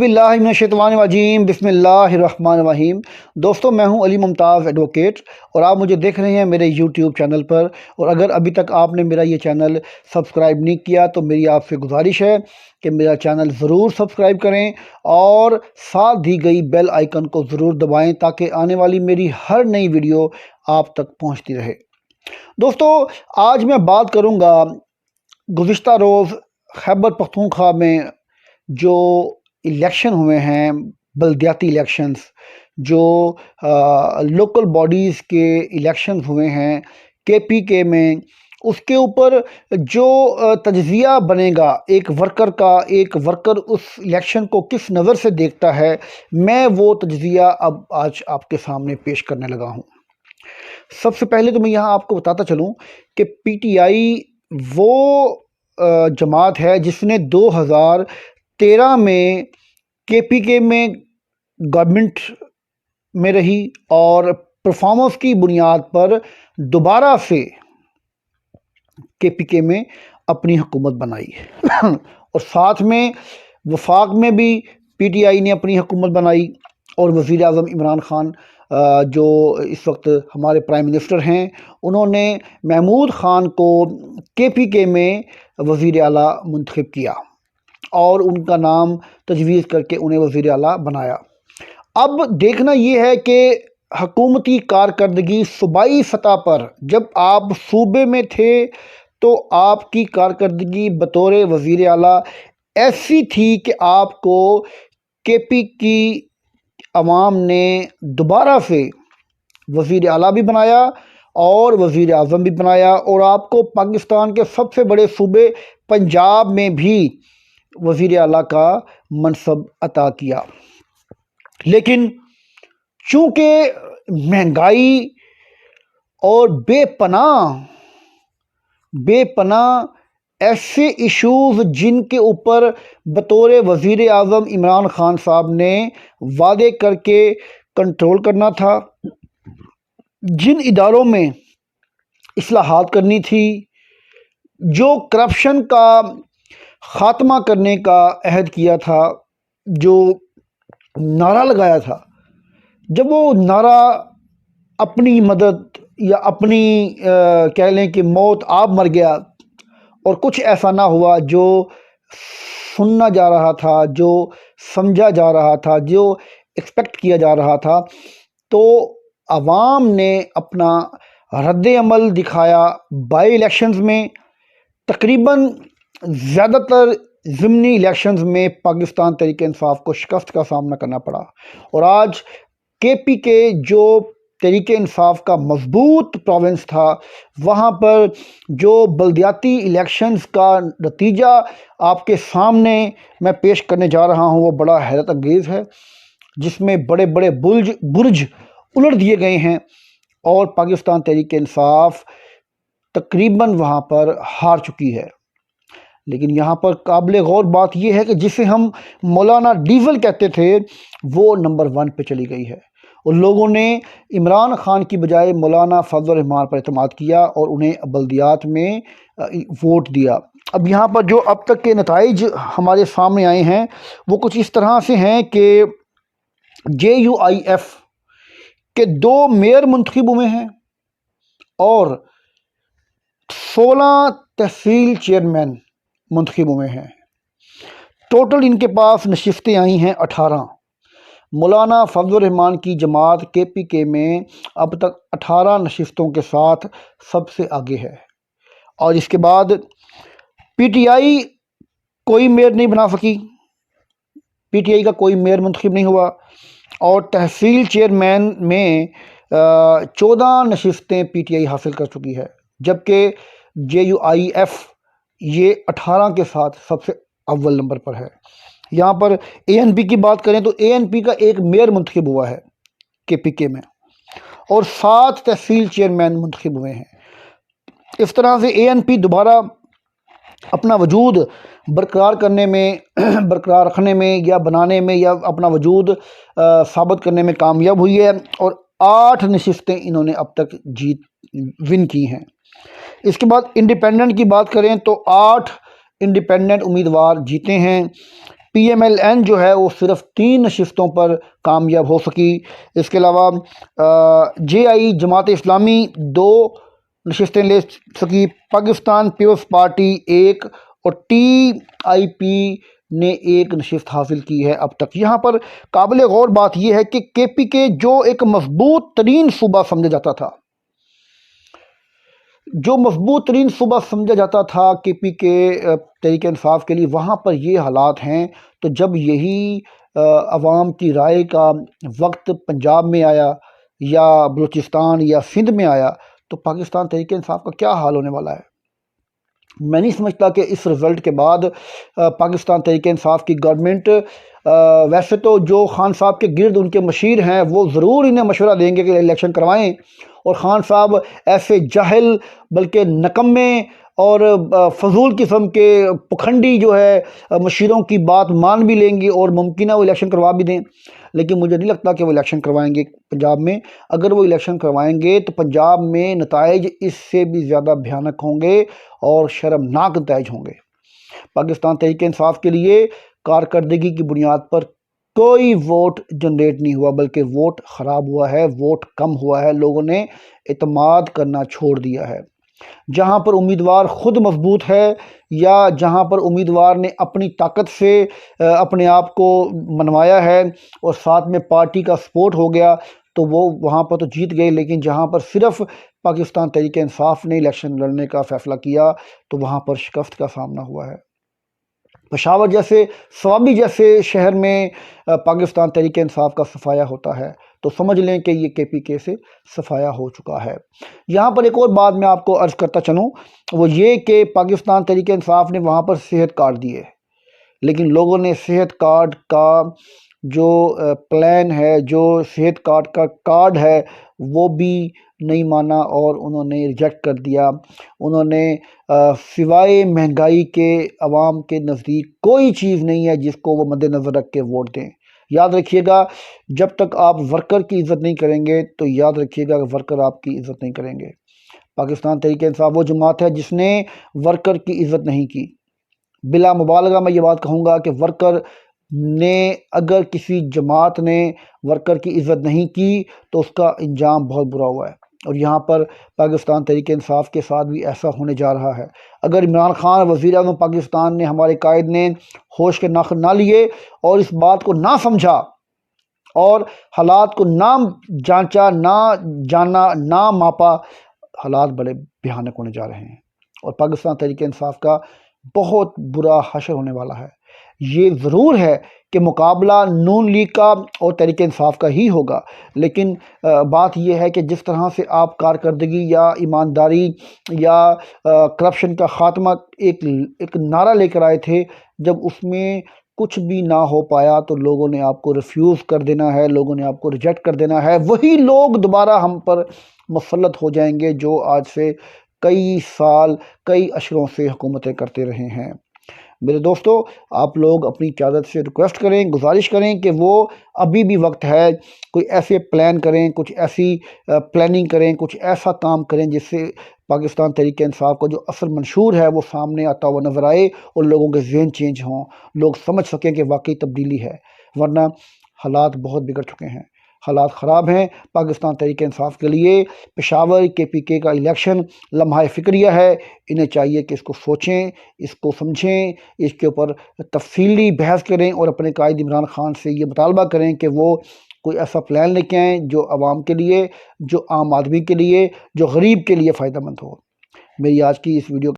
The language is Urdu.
باللہ من الشیطان الرجیم بسم اللہ الرحمن الرحیم۔ دوستو، میں ہوں علی ممتاز ایڈوکیٹ اور آپ مجھے دیکھ رہے ہیں میرے یوٹیوب چینل پر۔ اور اگر ابھی تک آپ نے میرا یہ چینل سبسکرائب نہیں کیا تو میری آپ سے گزارش ہے کہ میرا چینل ضرور سبسکرائب کریں اور ساتھ دی گئی بیل آئیکن کو ضرور دبائیں تاکہ آنے والی میری ہر نئی ویڈیو آپ تک پہنچتی رہے۔ دوستو، آج میں بات کروں گا گزشتہ روز خیبر پختونخوا میں جو الیکشن ہوئے ہیں، بلدیاتی الیکشنز، جو لوکل باڈیز کے الیکشنز ہوئے ہیں KPK میں، اس کے اوپر جو تجزیہ بنے گا ایک ورکر کا، ایک ورکر اس الیکشن کو کس نظر سے دیکھتا ہے، میں وہ تجزیہ اب آج آپ کے سامنے پیش کرنے لگا ہوں۔ سب سے پہلے تو میں یہاں آپ کو بتاتا چلوں کہ PTI وہ جماعت ہے جس نے 2013 میں KPK میں گورنمنٹ میں رہی اور پرفارمنس کی بنیاد پر دوبارہ سے KPK میں اپنی حکومت بنائی اور ساتھ میں وفاق میں بھی PTI نے اپنی حکومت بنائی اور وزیر اعظم عمران خان جو اس وقت ہمارے پرائم منسٹر ہیں، انہوں نے محمود خان کو KPK میں وزیر اعلیٰ منتخب کیا اور ان کا نام تجویز کر کے انہیں وزیر اعلیٰ بنایا۔ اب دیکھنا یہ ہے کہ حکومتی کارکردگی صوبائی سطح پر، جب آپ صوبے میں تھے تو آپ کی کارکردگی بطور وزیر اعلیٰ ایسی تھی کہ آپ کو KP کی عوام نے دوبارہ سے وزیر اعلیٰ بھی بنایا اور وزیر اعظم بھی بنایا، اور آپ کو پاکستان کے سب سے بڑے صوبے پنجاب میں بھی وزیر اعلیٰ کا منصب عطا کیا۔ لیکن چونکہ مہنگائی اور بے پناہ ایسے ایشوز جن کے اوپر بطور وزیر اعظم عمران خان صاحب نے وعدے کر کے کنٹرول کرنا تھا، جن اداروں میں اصلاحات کرنی تھی، جو کرپشن کا خاتمہ کرنے کا عہد کیا تھا، جو نعرہ لگایا تھا، جب وہ نعرہ اپنی مدد یا اپنی کہہ لیں کہ موت آپ مر گیا اور کچھ ایسا نہ ہوا جو سننا جا رہا تھا، جو سمجھا جا رہا تھا، جو ایکسپیکٹ کیا جا رہا تھا، تو عوام نے اپنا رد عمل دکھایا۔ بائی الیکشنز میں تقریباً زیادہ تر ضمنی الیکشنز میں پاکستان تحریک انصاف کو شکست کا سامنا کرنا پڑا، اور آج KPK جو تحریک انصاف کا مضبوط پروونس تھا، وہاں پر جو بلدیاتی الیکشنز کا نتیجہ آپ کے سامنے میں پیش کرنے جا رہا ہوں وہ بڑا حیرت انگیز ہے، جس میں بڑے بڑے برج الٹ دیے گئے ہیں اور پاکستان تحریک انصاف تقریباً وہاں پر ہار چکی ہے۔ لیکن یہاں پر قابل غور بات یہ ہے کہ جسے ہم مولانا ڈیزل کہتے تھے وہ نمبر 1 پہ چلی گئی ہے، اور لوگوں نے عمران خان کی بجائے مولانا فضل الرحمان پر اعتماد کیا اور انہیں بلدیات میں ووٹ دیا۔ اب یہاں پر جو اب تک کے نتائج ہمارے سامنے آئے ہیں وہ کچھ اس طرح سے ہیں کہ JUIF کے 2 میئر منتخب ہوئے ہیں اور 16 تحصیل چیئرمین منتخب ہوئے ہیں۔ ٹوٹل ان کے پاس نشستیں آئی ہیں 18۔ مولانا فضل الرحمان کی جماعت KPK میں اب تک 18 نشستوں کے ساتھ سب سے آگے ہے، اور اس کے بعد PTI کوئی میئر نہیں بنا سکی، PTI کا کوئی میئر منتخب نہیں ہوا، اور تحصیل چیئرمین میں 14 نشستیں PTI حاصل کر چکی ہے، جبکہ JUIF یہ 18 کے ساتھ سب سے اول نمبر پر ہے۔ یہاں پر ANP کی بات کریں تو ANP کا 1 میئر منتخب ہوا ہے KPK میں، اور 7 تحصیل چیئرمین منتخب ہوئے ہیں۔ اس طرح سے ANP دوبارہ اپنا وجود برقرار رکھنے میں یا بنانے میں یا اپنا وجود ثابت کرنے میں کامیاب ہوئی ہے، اور 8 نشستیں انہوں نے اب تک ون کی ہیں۔ اس کے بعد انڈیپینڈنٹ کی بات کریں تو 8 انڈیپینڈنٹ امیدوار جیتے ہیں۔ PMLN جو ہے وہ صرف 3 نشستوں پر کامیاب ہو سکی۔ اس کے علاوہ JI جماعت اسلامی 2 نشستیں لے سکی، پاکستان پیپلز پارٹی 1 اور TIP نے 1 نشست حاصل کی ہے اب تک۔ یہاں پر قابل غور بات یہ ہے کہ KPK جو ایک مضبوط ترین صوبہ سمجھا جاتا تھا، KPK تحریک انصاف کے لیے، وہاں پر یہ حالات ہیں۔ تو جب یہی عوام کی رائے کا وقت پنجاب میں آیا یا بلوچستان یا سندھ میں آیا تو پاکستان تحریک انصاف کا کیا حال ہونے والا ہے؟ میں نہیں سمجھتا کہ اس رزلٹ کے بعد پاکستان تحریک انصاف کی گورنمنٹ، ویسے تو جو خان صاحب کے گرد ان کے مشیر ہیں وہ ضرور انہیں مشورہ دیں گے کہ الیکشن کروائیں، اور خان صاحب ایسے جاہل بلکہ نکمے اور فضول قسم کے پکھنڈی جو ہے مشیروں کی بات مان بھی لیں گے اور ممکنہ وہ الیکشن کروا بھی دیں، لیکن مجھے نہیں لگتا کہ وہ الیکشن کروائیں گے پنجاب میں۔ اگر وہ الیکشن کروائیں گے تو پنجاب میں نتائج اس سے بھی زیادہ بھیانک ہوں گے اور شرمناک نتائج ہوں گے۔ پاکستان تحریک انصاف کے لیے کارکردگی کی بنیاد پر کوئی ووٹ جنریٹ نہیں ہوا، بلکہ ووٹ خراب ہوا ہے، ووٹ کم ہوا ہے، لوگوں نے اعتماد کرنا چھوڑ دیا ہے۔ جہاں پر امیدوار خود مضبوط ہے یا جہاں پر امیدوار نے اپنی طاقت سے اپنے آپ کو منوایا ہے اور ساتھ میں پارٹی کا سپورٹ ہو گیا تو وہ وہاں پر تو جیت گئے، لیکن جہاں پر صرف پاکستان تحریک انصاف نے الیکشن لڑنے کا فیصلہ کیا تو وہاں پر شکست کا سامنا ہوا ہے۔ پشاور جیسے سوابی جیسے شہر میں پاکستان تحریک انصاف کا صفایا ہوتا ہے تو سمجھ لیں کہ یہ KPK سے صفایا ہو چکا ہے۔ یہاں پر ایک اور بات میں آپ کو عرض کرتا چلوں، وہ یہ کہ پاکستان تحریک انصاف نے وہاں پر صحت کارڈ دیے، لیکن لوگوں نے صحت کارڈ کا جو پلان ہے، جو صحت کارڈ کا کارڈ ہے وہ بھی نہیں مانا اور انہوں نے ریجیکٹ کر دیا۔ انہوں نے سوائے مہنگائی کے عوام کے نزدیک کوئی چیز نہیں ہے جس کو وہ مد نظر رکھ کے ووٹ دیں۔ یاد رکھیے گا، جب تک آپ ورکر کی عزت نہیں کریں گے تو یاد رکھیے گا کہ ورکر آپ کی عزت نہیں کریں گے۔ پاکستان تحریک انصاف وہ جماعت ہے جس نے ورکر کی عزت نہیں کی۔ بلا مبالغہ میں یہ بات کہوں گا کہ ورکر نے، اگر کسی جماعت نے ورکر کی عزت نہیں کی تو اس کا انجام بہت برا ہوا ہے، اور یہاں پر پاکستان تحریک انصاف کے ساتھ بھی ایسا ہونے جا رہا ہے۔ اگر عمران خان وزیر اعظم پاکستان نے، ہمارے قائد نے ہوش کے ناخن نہ لیے اور اس بات کو نہ سمجھا اور حالات کو نہ جانچا، نہ جانا، نہ ماپا، حالات بڑے بھیانک ہونے جا رہے ہیں اور پاکستان تحریک انصاف کا بہت برا حشر ہونے والا ہے۔ یہ ضرور ہے کہ مقابلہ نون لیگ کا اور تحریک انصاف کا ہی ہوگا، لیکن بات یہ ہے کہ جس طرح سے آپ کارکردگی یا ایمانداری یا کرپشن کا خاتمہ ایک نعرہ لے کر آئے تھے، جب اس میں کچھ بھی نہ ہو پایا تو لوگوں نے آپ کو ریفیوز کر دینا ہے، لوگوں نے آپ کو ریجیکٹ کر دینا ہے۔ وہی لوگ دوبارہ ہم پر مسلط ہو جائیں گے جو آج سے کئی سال، کئی عشروں سے حکومتیں کرتے رہے ہیں۔ میرے دوستو، آپ لوگ اپنی قیادت سے ریکویسٹ کریں، گزارش کریں کہ وہ ابھی بھی وقت ہے، کوئی ایسے پلان کریں، کچھ ایسی پلاننگ کریں، کچھ ایسا کام کریں جس سے پاکستان تحریک انصاف کا جو اصل منشور ہے وہ سامنے آتا ہوا نظر آئے اور لوگوں کے ذہن چینج ہوں، لوگ سمجھ سکیں کہ واقعی تبدیلی ہے، ورنہ حالات بہت بگڑ چکے ہیں، حالات خراب ہیں پاکستان تحریک انصاف کے لیے۔ پشاور KPK کا الیکشن لمحہ فکریہ ہے، انہیں چاہیے کہ اس کو سوچیں، اس کو سمجھیں، اس کے اوپر تفصیلی بحث کریں اور اپنے قائد عمران خان سے یہ مطالبہ کریں کہ وہ کوئی ایسا پلان لے کے آئیں جو عوام کے لیے، جو عام آدمی کے لیے، جو غریب کے لیے فائدہ مند ہو۔ میری آج کی اس ویڈیو